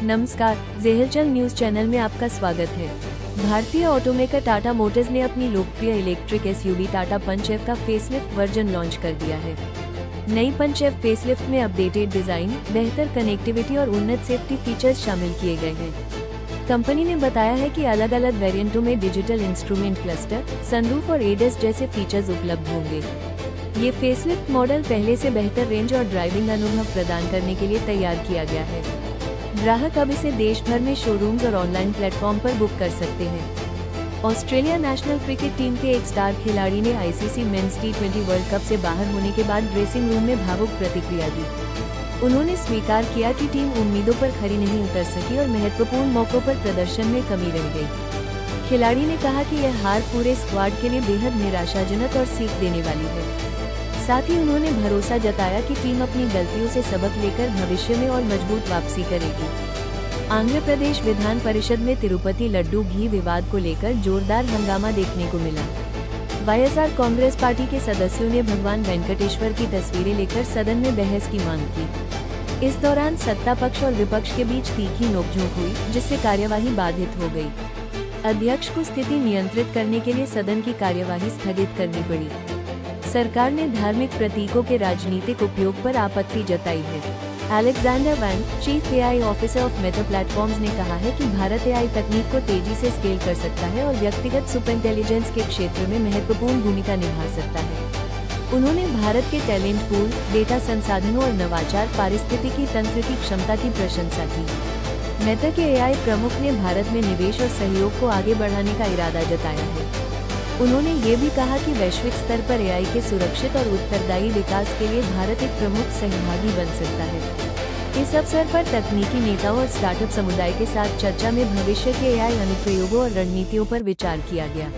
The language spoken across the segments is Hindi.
नमस्कार, ज़ेहरचंद न्यूज़ चैनल में आपका स्वागत है। भारतीय ऑटोमेकर टाटा मोटर्स ने अपनी लोकप्रिय इलेक्ट्रिक एसयूवी टाटा पंच एफ का फेसलिफ्ट वर्जन लॉन्च कर दिया है। नई पंच एफ फेसलिफ्ट में अपडेटेड डिजाइन, बेहतर कनेक्टिविटी और उन्नत सेफ्टी फीचर्स शामिल किए गए हैं। कंपनी ने बताया है कि अलग अलग वेरिएंटों में डिजिटल इंस्ट्रूमेंट क्लस्टर, सनरूफ और एडस जैसे फीचर्स उपलब्ध होंगे। ये फेसलिफ्ट मॉडल पहले से बेहतर रेंज और ड्राइविंग अनुभव प्रदान करने के लिए तैयार किया गया है। ग्राहक अब इसे देश भर में शोरूम्स और ऑनलाइन प्लेटफॉर्म पर बुक कर सकते हैं। ऑस्ट्रेलिया नेशनल क्रिकेट टीम के एक स्टार खिलाड़ी ने आईसीसी मेंस टी20 वर्ल्ड कप से बाहर होने के बाद ड्रेसिंग रूम में भावुक प्रतिक्रिया दी। उन्होंने स्वीकार किया कि टीम उम्मीदों पर खरी नहीं उतर सकी और महत्वपूर्ण मौकों पर प्रदर्शन में कमी रह गई। खिलाड़ी ने कहा कि यह हार पूरे स्क्वाड के लिए बेहद निराशाजनक और सीख देने वाली है। साथ ही उन्होंने भरोसा जताया कि टीम अपनी गलतियों से सबक लेकर भविष्य में और मजबूत वापसी करेगी। आंध्र प्रदेश विधान परिषद में तिरुपति लड्डू घी विवाद को लेकर जोरदार हंगामा देखने को मिला। वाईएसआर कांग्रेस पार्टी के सदस्यों ने भगवान वेंकटेश्वर की तस्वीरें लेकर सदन में बहस की मांग की। इस दौरान सत्ता पक्ष और विपक्ष के बीच तीखी नोकझोंक हुई, जिससे कार्यवाही बाधित हो गई। अध्यक्ष को स्थिति नियंत्रित करने के लिए सदन की कार्यवाही स्थगित करनी पड़ी। सरकार ने धार्मिक प्रतीकों के राजनीतिक उपयोग पर आपत्ति जताई है। Alexander Wang, chief AI officer of Meta platforms ने कहा है कि भारत एआई तकनीक को तेजी से स्केल कर सकता है और व्यक्तिगत सुपर इंटेलिजेंस के क्षेत्र में महत्वपूर्ण भूमिका निभा सकता है। उन्होंने भारत के टैलेंट पूल, डेटा संसाधनों और नवाचार पारिस्थितिकी तंत्र की क्षमता की प्रशंसा की। मेटा के एआई प्रमुख ने भारत में निवेश और सहयोग को आगे बढ़ाने का इरादा जताया है। उन्होंने ये भी कहा कि वैश्विक स्तर पर एआई के सुरक्षित और उत्तरदायी विकास के लिए भारत एक प्रमुख सहभागी बन सकता है। इस अवसर पर तकनीकी नेताओं और स्टार्टअप समुदाय के साथ चर्चा में भविष्य के एआई अनुप्रयोगों और रणनीतियों पर विचार किया गया।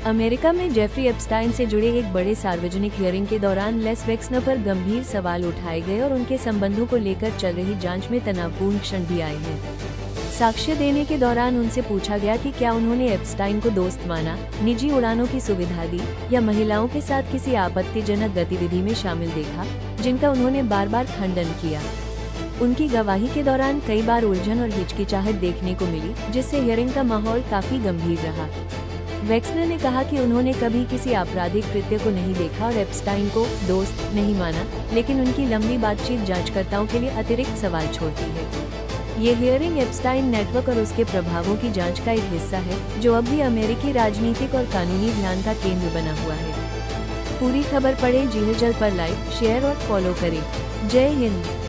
अमेरिका में जेफरी एप्स्टाइन से जुड़े एक बड़े सार्वजनिक हियरिंग के दौरान लेस वेक्सनर पर गंभीर सवाल उठाए गए और उनके संबंधों को लेकर चल रही जांच में तनावपूर्ण क्षण भी आए हैं। साक्ष्य देने के दौरान उनसे पूछा गया कि क्या उन्होंने एप्स्टाइन को दोस्त माना, निजी उड़ानों की सुविधा दी या महिलाओं के साथ किसी आपत्तिजनक गतिविधि में शामिल देखा, जिनका उन्होंने बार बार खंडन किया। उनकी गवाही के दौरान कई बार उलझन और हिचकिचाहट देखने को मिली, जिससे हियरिंग का माहौल काफी गंभीर रहा। वेक्सनर ने कहा कि उन्होंने कभी किसी आपराधिक कृत्य को नहीं देखा और एप्स्टाइन को दोस्त नहीं माना, लेकिन उनकी लंबी बातचीत जांचकर्ताओं के लिए अतिरिक्त सवाल छोड़ती है। ये हियरिंग एप्स्टाइन नेटवर्क और उसके प्रभावों की जांच का एक हिस्सा है, जो अब भी अमेरिकी राजनीतिक और कानूनी ध्यान का केंद्र बना हुआ है। पूरी खबर पढ़ें ज़ेहरचंद पर लाइक, शेयर और फॉलो करें। जय हिंद।